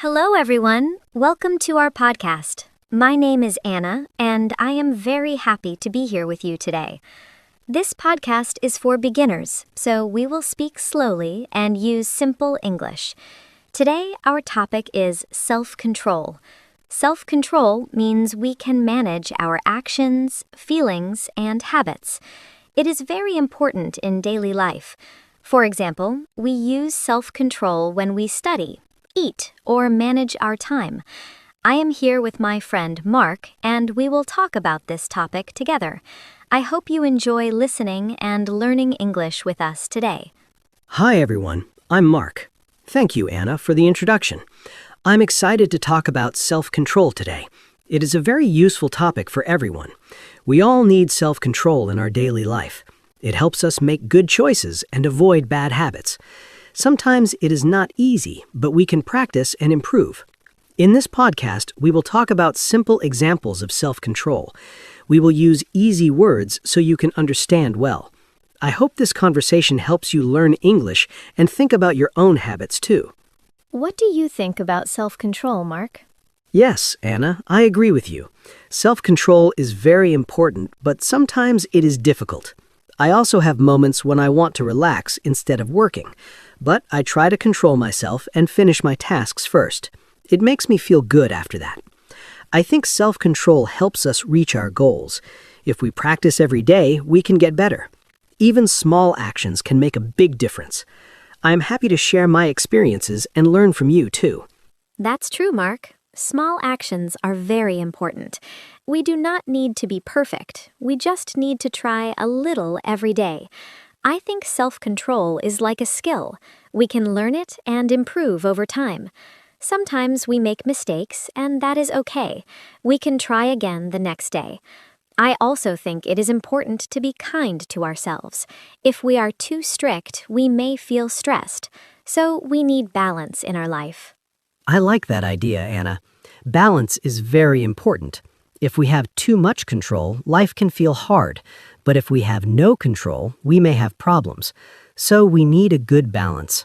Hello, everyone. Welcome to our podcast. My name is Anna, and I am very happy to be here with you today. This podcast is for beginners, so we will speak slowly and use simple English. Today, our topic is self-control. Self-control means we can manage our actions, feelings, and habits. It is very important in daily life. For example, we use self-control when we study, eat, or manage our time. I am here with my friend Mark, and we will talk about this topic together. I hope you enjoy listening and learning English with us today. Hi everyone, I'm Mark. Thank you, Anna, for the introduction. I'm excited to talk about self-control today. It is a very useful topic for everyone. We all need self-control in our daily life. It helps us make good choices and avoid bad habits. Sometimes it is not easy, but we can practice and improve. In this podcast, we will talk about simple examples of self-control. We will use easy words so you can understand well. I hope this conversation helps you learn English and think about your own habits too. What do you think about self-control, Mark? Yes, Anna, I agree with you. Self-control is very important, but sometimes it is difficult. I also have moments when I want to relax instead of working, but I try to control myself and finish my tasks first. It makes me feel good after that. I think self-control helps us reach our goals. If we practice every day, we can get better. Even small actions can make a big difference. I am happy to share my experiences and learn from you too. That's true, Mark. Small actions are very important. We do not need to be perfect. We just need to try a little every day. I think self-control is like a skill. We can learn it and improve over time. Sometimes we make mistakes, and that is okay. We can try again the next day. I also think it is important to be kind to ourselves. If we are too strict, we may feel stressed. So we need balance in our life. I like that idea, Anna. Balance is very important. If we have too much control, life can feel hard. But if we have no control, we may have problems. So we need a good balance.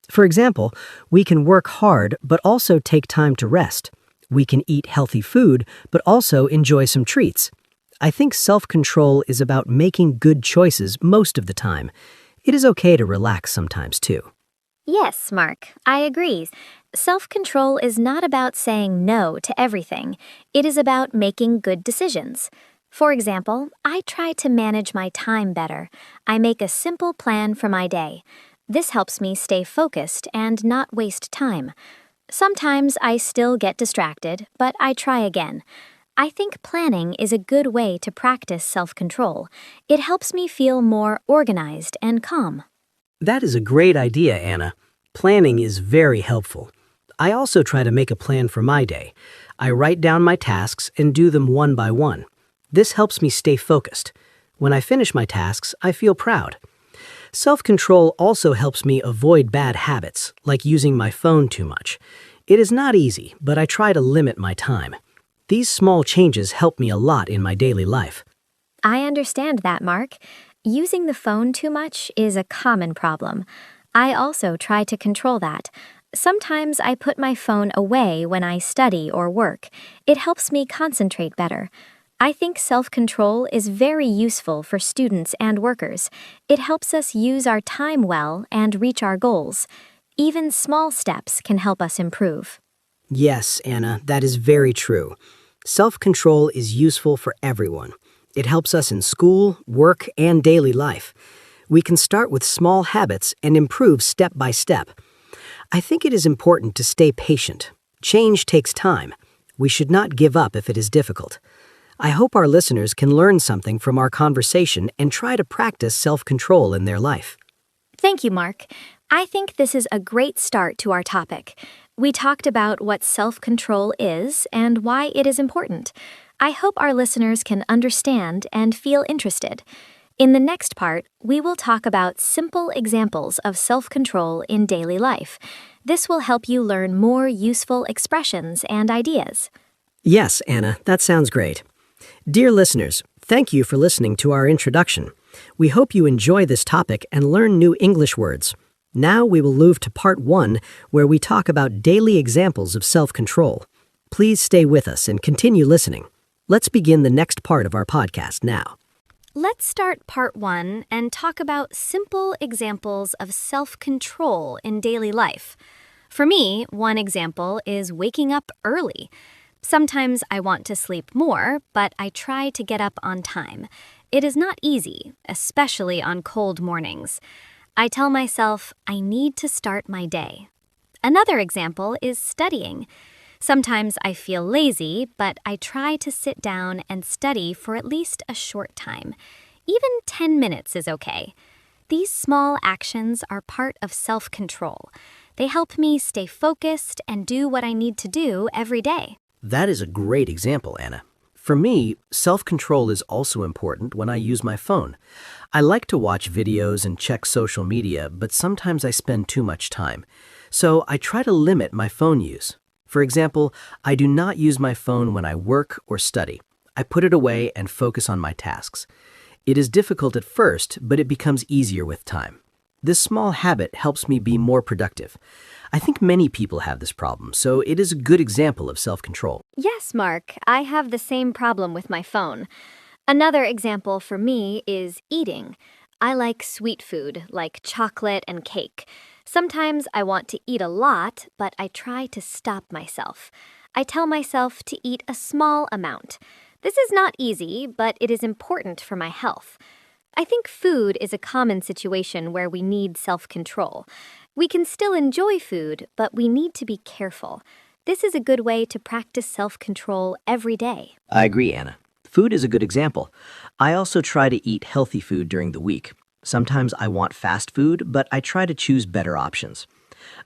For example, we can work hard but also take time to rest. We can eat healthy food but also enjoy some treats. I think self-control is about making good choices most of the time. It is okay to relax sometimes too. Yes, Mark, I agree. Self-control is not about saying no to everything. It is about making good decisions. For example, I try to manage my time better. I make a simple plan for my day. This helps me stay focused and not waste time. Sometimes I still get distracted, but I try again. I think planning is a good way to practice self-control. It helps me feel more organized and calm. That is a great idea, Anna. Planning is very helpful. I also try to make a plan for my day. I write down my tasks and do them one by one. This helps me stay focused. When I finish my tasks, I feel proud. Self-control also helps me avoid bad habits, like using my phone too much. It is not easy, but I try to limit my time. These small changes help me a lot in my daily life. I understand that, Mark. Using the phone too much is a common problem. I also try to control that. Sometimes I put my phone away when I study or work. It helps me concentrate better. I think self-control is very useful for students and workers. It helps us use our time well and reach our goals. Even small steps can help us improve. Yes, Anna, that is very true. Self-control is useful for everyone. It helps us in school, work, and daily life. We can start with small habits and improve step by step. I think it is important to stay patient. Change takes time. We should not give up if it is difficult. I hope our listeners can learn something from our conversation and try to practice self-control in their life. Thank you, Mark. I think this is a great start to our topic. We talked about what self-control is and why it is important. I hope our listeners can understand and feel interested. In the next part, we will talk about simple examples of self-control in daily life. This will help you learn more useful expressions and ideas. Yes, Anna, that sounds great. Dear listeners, thank you for listening to our introduction. We hope you enjoy this topic and learn new English words. Now we will move to part 1, where we talk about daily examples of self-control. Please stay with us and continue listening. Let's begin the next part of our podcast now. Let's start part 1 and talk about simple examples of self-control in daily life. For me, one example is waking up early. Sometimes I want to sleep more, but I try to get up on time. It is not easy, especially on cold mornings. I tell myself I need to start my day. Another example is studying. Sometimes I feel lazy, but I try to sit down and study for at least a short time. Even 10 minutes is okay. These small actions are part of self-control. They help me stay focused and do what I need to do every day. That is a great example, Anna. For me, self-control is also important when I use my phone. I like to watch videos and check social media, but sometimes I spend too much time. So I try to limit my phone use. For example, I do not use my phone when I work or study. I put it away and focus on my tasks. It is difficult at first, but it becomes easier with time. This small habit helps me be more productive. I think many people have this problem, so it is a good example of self-control. Yes, Mark, I have the same problem with my phone. Another example for me is eating. I like sweet food, like chocolate and cake. Sometimes I want to eat a lot, but I try to stop myself. I tell myself to eat a small amount. This is not easy, but it is important for my health. I think food is a common situation where we need self-control. We can still enjoy food, but we need to be careful. This is a good way to practice self-control every day. I agree, Anna. Food is a good example. I also try to eat healthy food during the week. Sometimes I want fast food, but I try to choose better options.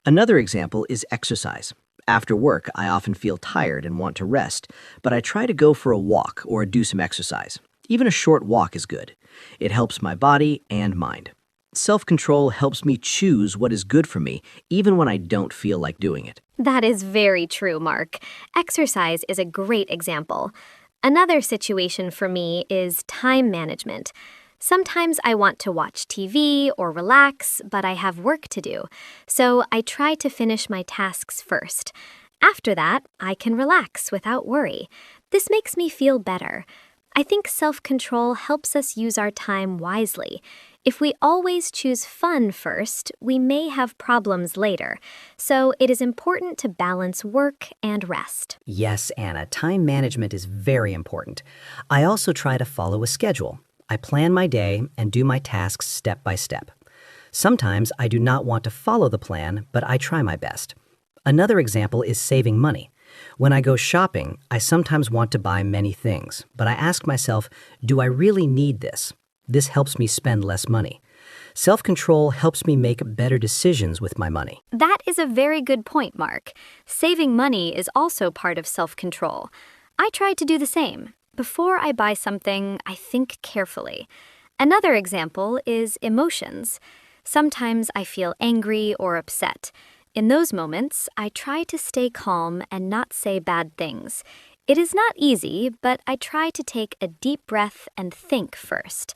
Another example is exercise. After work, I often feel tired and want to rest, but I try to go for a walk or do some exercise. Even a short walk is good. It helps my body and mind. Self-control helps me choose what is good for me, even when I don't feel like doing it. That is very true, Mark. Exercise is a great example. Another situation for me is time management. Sometimes I want to watch TV or relax, but I have work to do, so I try to finish my tasks first. After that, I can relax without worry. This makes me feel better. I think self-control helps us use our time wisely. If we always choose fun first, we may have problems later. So it is important to balance work and rest. Yes, Anna, time management is very important. I also try to follow a schedule. I plan my day and do my tasks step by step. Sometimes I do not want to follow the plan, but I try my best. Another example is saving money. When I go shopping, I sometimes want to buy many things, but I ask myself, do I really need this? This helps me spend less money. Self-control helps me make better decisions with my money. That is a very good point, Mark. Saving money is also part of self-control. I try to do the same. Before I buy something, I think carefully. Another example is emotions. Sometimes I feel angry or upset. In those moments, I try to stay calm and not say bad things. It is not easy, but I try to take a deep breath and think first.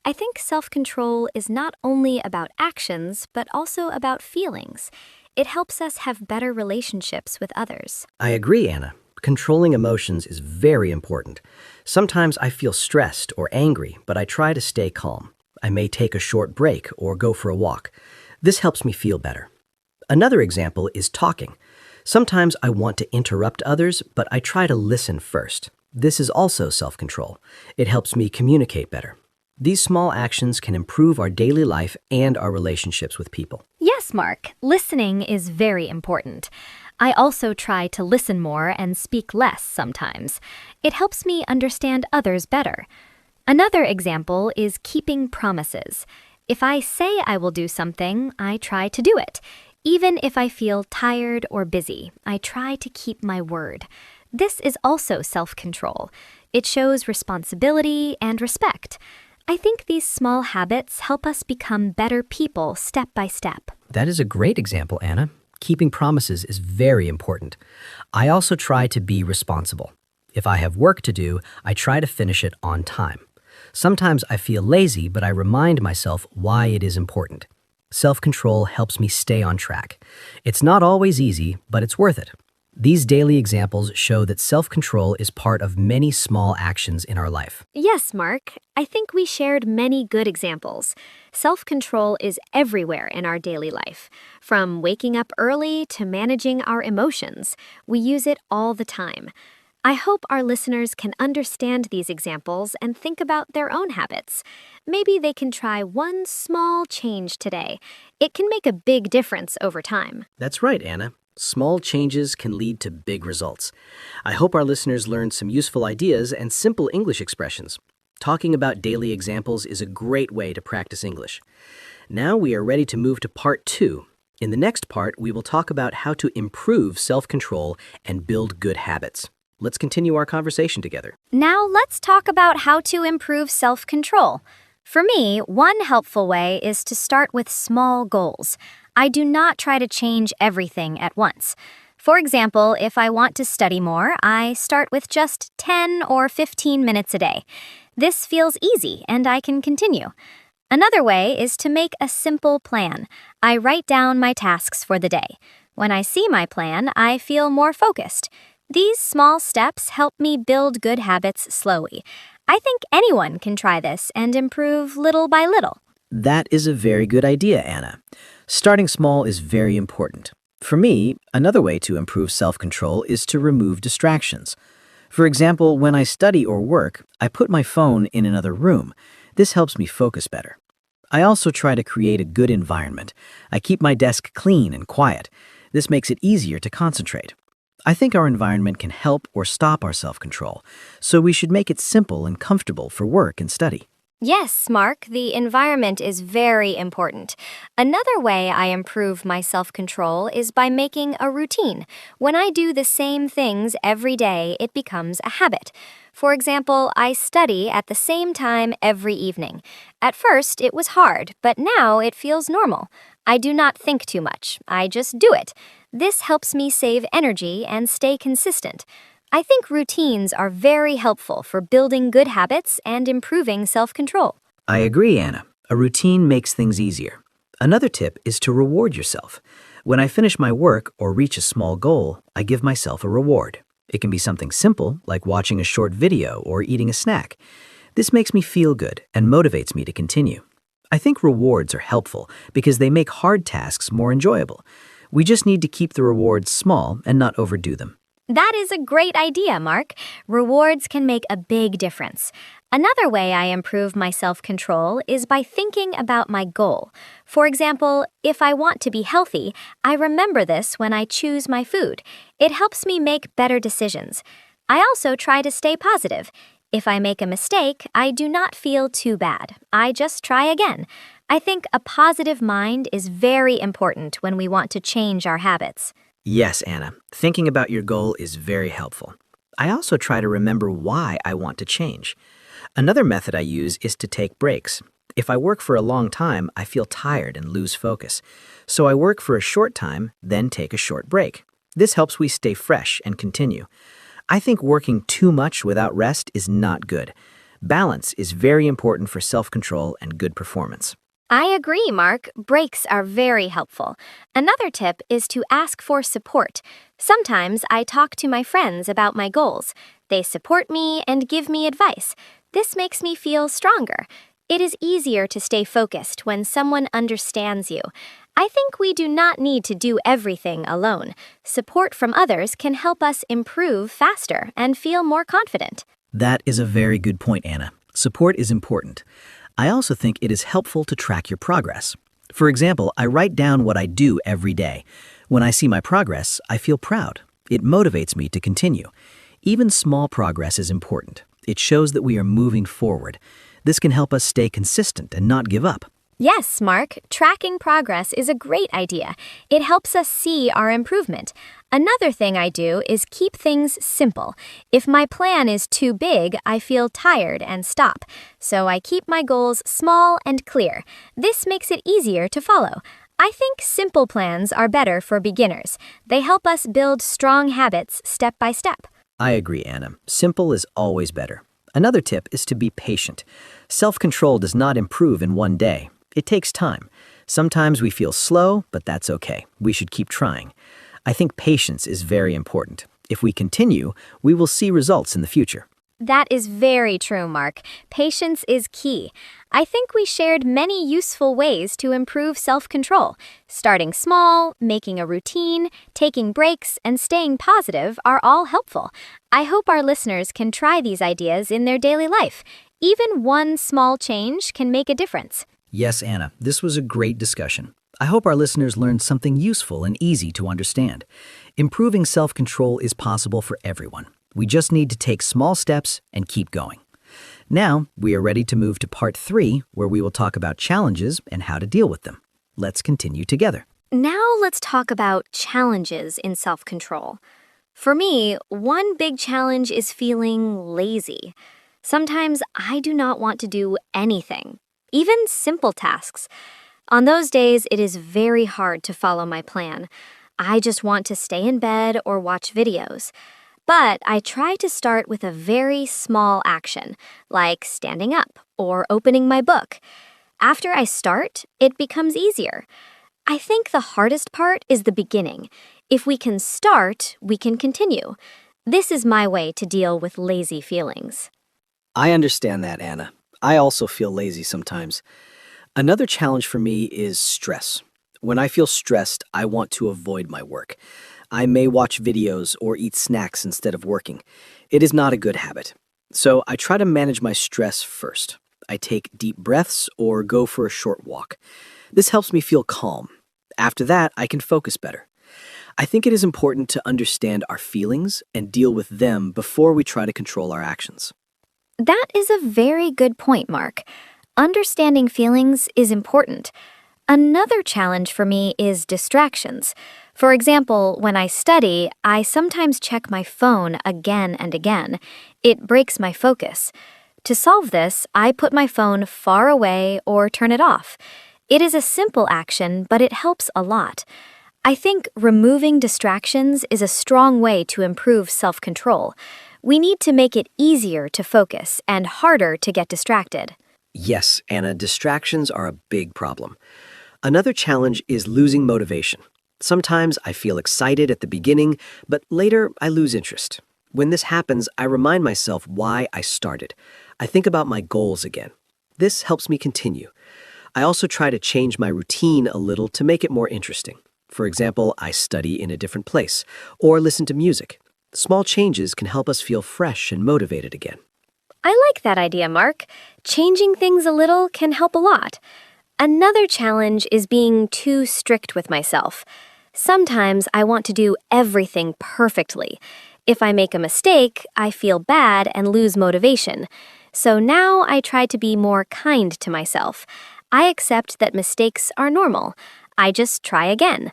I think self-control is not only about actions, but also about feelings. It helps us have better relationships with others. I agree, Anna. Controlling emotions is very important. Sometimes I feel stressed or angry, but I try to stay calm. I may take a short break or go for a walk. This helps me feel better. Another example is talking. Sometimes I want to interrupt others, but I try to listen first. This is also self-control. It helps me communicate better. These small actions can improve our daily life and our relationships with people. Yes, Mark, listening is very important. I also try to listen more and speak less sometimes. It helps me understand others better. Another example is keeping promises. If I say I will do something, I try to do it. Even if I feel tired or busy, I try to keep my word. This is also self-control. It shows responsibility and respect. I think these small habits help us become better people step by step. That is a great example, Anna. Keeping promises is very important. I also try to be responsible. If I have work to do, I try to finish it on time. Sometimes I feel lazy, but I remind myself why it is important. Self-control helps me stay on track. It's not always easy, but it's worth it. These daily examples show that self-control is part of many small actions in our life. Yes, Mark. I think we shared many good examples. Self-control is everywhere in our daily life. From waking up early to managing our emotions, we use it all the time. I hope our listeners can understand these examples and think about their own habits. Maybe they can try one small change today. It can make a big difference over time. That's right, Anna. Small changes can lead to big results. I hope our listeners learned some useful ideas and simple English expressions. Talking about daily examples is a great way to practice English. Now we are ready to move to part 2. In the next part, we will talk about how to improve self-control and build good habits. Let's continue our conversation together. Now let's talk about how to improve self-control. For me, one helpful way is to start with small goals. I do not try to change everything at once. For example, if I want to study more, I start with just 10 or 15 minutes a day. This feels easy and I can continue. Another way is to make a simple plan. I write down my tasks for the day. When I see my plan, I feel more focused. These small steps help me build good habits slowly. I think anyone can try this and improve little by little. That is a very good idea, Anna. Starting small is very important. For me, another way to improve self-control is to remove distractions. For example, when I study or work, I put my phone in another room. This helps me focus better. I also try to create a good environment. I keep my desk clean and quiet. This makes it easier to concentrate. I think our environment can help or stop our self-control, so we should make it simple and comfortable for work and study. Yes, Mark, the environment is very important. Another way I improve my self-control is by making a routine. When I do the same things every day, it becomes a habit. For example, I study at the same time every evening. At first, it was hard, but now it feels normal. I do not think too much. I just do it. This helps me save energy and stay consistent. I think routines are very helpful for building good habits and improving self-control. I agree, Anna. A routine makes things easier. Another tip is to reward yourself. When I finish my work or reach a small goal, I give myself a reward. It can be something simple, like watching a short video or eating a snack. This makes me feel good and motivates me to continue. I think rewards are helpful because they make hard tasks more enjoyable. We just need to keep the rewards small and not overdo them. That is a great idea, Mark. Rewards can make a big difference. Another way I improve my self-control is by thinking about my goal. For example, if I want to be healthy, I remember this when I choose my food. It helps me make better decisions. I also try to stay positive. If I make a mistake, I do not feel too bad. I just try again. I think a positive mind is very important when we want to change our habits. Yes, Anna. Thinking about your goal is very helpful. I also try to remember why I want to change. Another method I use is to take breaks. If I work for a long time, I feel tired and lose focus. So I work for a short time, then take a short break. This helps me stay fresh and continue. I think working too much without rest is not good. Balance is very important for self-control and good performance. I agree, Mark. Breaks are very helpful. Another tip is to ask for support. Sometimes I talk to my friends about my goals. They support me and give me advice. This makes me feel stronger. It is easier to stay focused when someone understands you. I think we do not need to do everything alone. Support from others can help us improve faster and feel more confident. That is a very good point, Anna. Support is important. I also think it is helpful to track your progress. For example, I write down what I do every day. When I see my progress, I feel proud. It motivates me to continue. Even small progress is important. It shows that we are moving forward. This can help us stay consistent and not give up. Yes, Mark, tracking progress is a great idea. It helps us see our improvement. Another thing I do is keep things simple. If my plan is too big, I feel tired and stop. So I keep my goals small and clear. This makes it easier to follow. I think simple plans are better for beginners. They help us build strong habits step by step. I agree, Anna. Simple is always better. Another tip is to be patient. Self-control does not improve in one day. It takes time. Sometimes we feel slow, but that's okay. We should keep trying. I think patience is very important. If we continue, we will see results in the future. That is very true, Mark. Patience is key. I think we shared many useful ways to improve self-control. Starting small, making a routine, taking breaks, and staying positive are all helpful. I hope our listeners can try these ideas in their daily life. Even one small change can make a difference. Yes, Anna, this was a great discussion. I hope our listeners learned something useful and easy to understand. Improving self-control is possible for everyone. We just need to take small steps and keep going. Now, we are ready to move to part 3, where we will talk about challenges and how to deal with them. Let's continue together. Now let's talk about challenges in self-control. For me, one big challenge is feeling lazy. Sometimes I do not want to do anything, even simple tasks. On those days, it is very hard to follow my plan. I just want to stay in bed or watch videos. But I try to start with a very small action, like standing up or opening my book. After I start, it becomes easier. I think the hardest part is the beginning. If we can start, we can continue. This is my way to deal with lazy feelings. I understand that, Anna. I also feel lazy sometimes. Another challenge for me is stress. When I feel stressed, I want to avoid my work. I may watch videos or eat snacks instead of working. It is not a good habit. So I try to manage my stress first. I take deep breaths or go for a short walk. This helps me feel calm. After that, I can focus better. I think it is important to understand our feelings and deal with them before we try to control our actions. That is a very good point, Mark. Understanding feelings is important. Another challenge for me is distractions. For example, when I study, I sometimes check my phone again and again. It breaks my focus. To solve this, I put my phone far away or turn it off. It is a simple action, but it helps a lot. I think removing distractions is a strong way to improve self-control. We need to make it easier to focus and harder to get distracted. Yes, Anna, distractions are a big problem. Another challenge is losing motivation. Sometimes I feel excited at the beginning, but later I lose interest. When this happens, I remind myself why I started. I think about my goals again. This helps me continue. I also try to change my routine a little to make it more interesting. For example, I study in a different place or listen to music. Small changes can help us feel fresh and motivated again. I like that idea, Mark. Changing things a little can help a lot. Another challenge is being too strict with myself. Sometimes I want to do everything perfectly. If I make a mistake, I feel bad and lose motivation. So now I try to be more kind to myself. I accept that mistakes are normal. I just try again.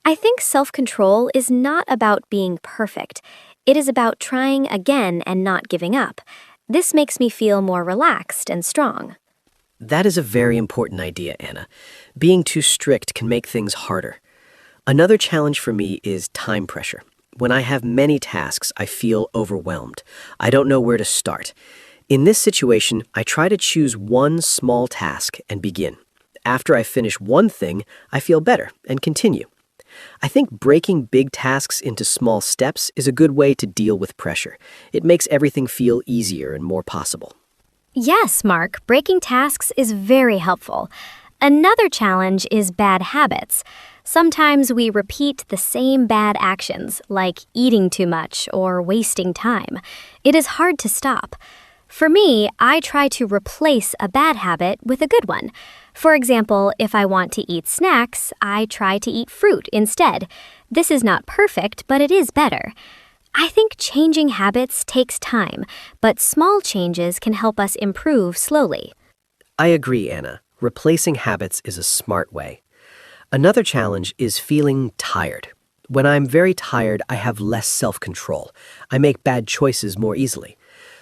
I think self-control is not about being perfect. It is about trying again and not giving up. This makes me feel more relaxed and strong. That is a very important idea, Anna. Being too strict can make things harder. Another challenge for me is time pressure. When I have many tasks, I feel overwhelmed. I don't know where to start. In this situation, I try to choose one small task and begin. After I finish one thing, I feel better and continue. I think breaking big tasks into small steps is a good way to deal with pressure. It makes everything feel easier and more possible. Yes, Mark, breaking tasks is very helpful. Another challenge is bad habits. Sometimes we repeat the same bad actions, like eating too much or wasting time. It is hard to stop. For me, I try to replace a bad habit with a good one. For example, if I want to eat snacks, I try to eat fruit instead. This is not perfect, but it is better. I think changing habits takes time, but small changes can help us improve slowly. I agree, Anna. Replacing habits is a smart way. Another challenge is feeling tired. When I'm very tired, I have less self-control. I make bad choices more easily.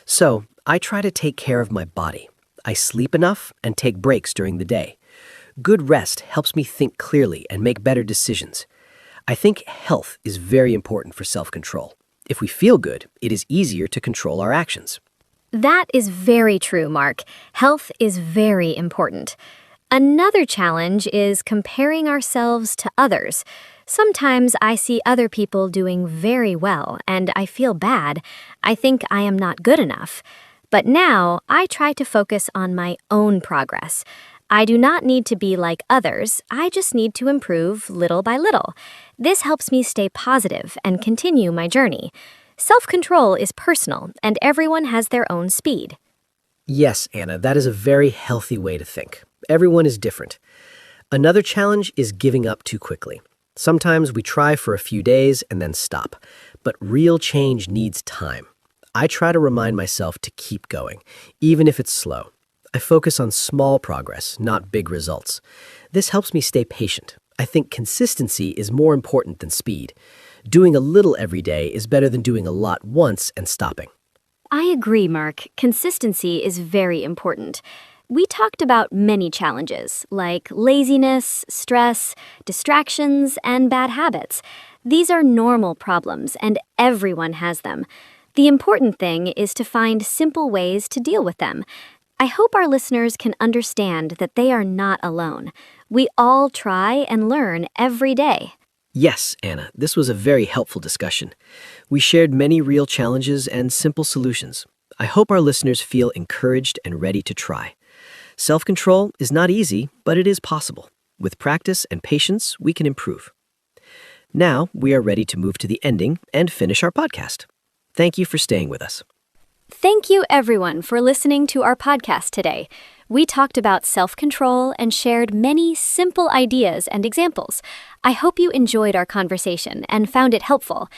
So, I try to take care of my body. I sleep enough and take breaks during the day. Good rest helps me think clearly and make better decisions. I think health is very important for self-control. If we feel good, it is easier to control our actions. That is very true, Mark. Health is very important. Another challenge is comparing ourselves to others. Sometimes I see other people doing very well and I feel bad. I think I am not good enough. But now I try to focus on my own progress. I do not need to be like others. I just need to improve little by little. This helps me stay positive and continue my journey. Self-control is personal and everyone has their own speed. Yes, Anna, that is a very healthy way to think. Everyone is different. Another challenge is giving up too quickly. Sometimes we try for a few days and then stop. But real change needs time. I try to remind myself to keep going, even if it's slow. I focus on small progress, not big results. This helps me stay patient. I think consistency is more important than speed. Doing a little every day is better than doing a lot once and stopping. I agree, Mark. Consistency is very important. We talked about many challenges, like laziness, stress, distractions, and bad habits. These are normal problems, and everyone has them. The important thing is to find simple ways to deal with them. I hope our listeners can understand that they are not alone. We all try and learn every day. Yes, Anna, this was a very helpful discussion. We shared many real challenges and simple solutions. I hope our listeners feel encouraged and ready to try. Self-control is not easy, but it is possible. With practice and patience, we can improve. Now, we are ready to move to the ending and finish our podcast. Thank you for staying with us. Thank you, everyone, for listening to our podcast today. We talked about self-control and shared many simple ideas and examples. I hope you enjoyed our conversation and found it helpful.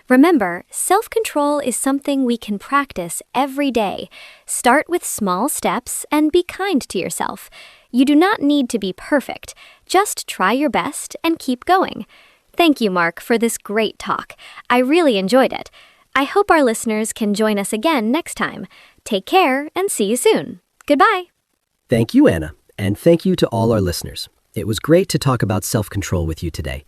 Remember, self-control is something we can practice every day. Start with small steps and be kind to yourself. You do not need to be perfect. Just try your best and keep going. Thank you, Mark, for this great talk. I really enjoyed it. I hope our listeners can join us again next time. Take care and see you soon. Goodbye. Thank you, Anna, and thank you to all our listeners. It was great to talk about self-control with you today.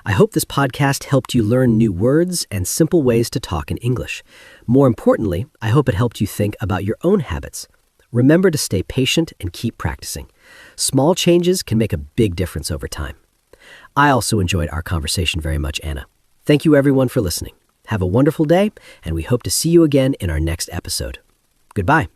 I hope this podcast helped you learn new words and simple ways to talk in English. More importantly, I hope it helped you think about your own habits. Remember to stay patient and keep practicing. Small changes can make a big difference over time. I also enjoyed our conversation very much, Anna. Thank you, everyone, for listening. Have a wonderful day, and we hope to see you again in our next episode. Goodbye.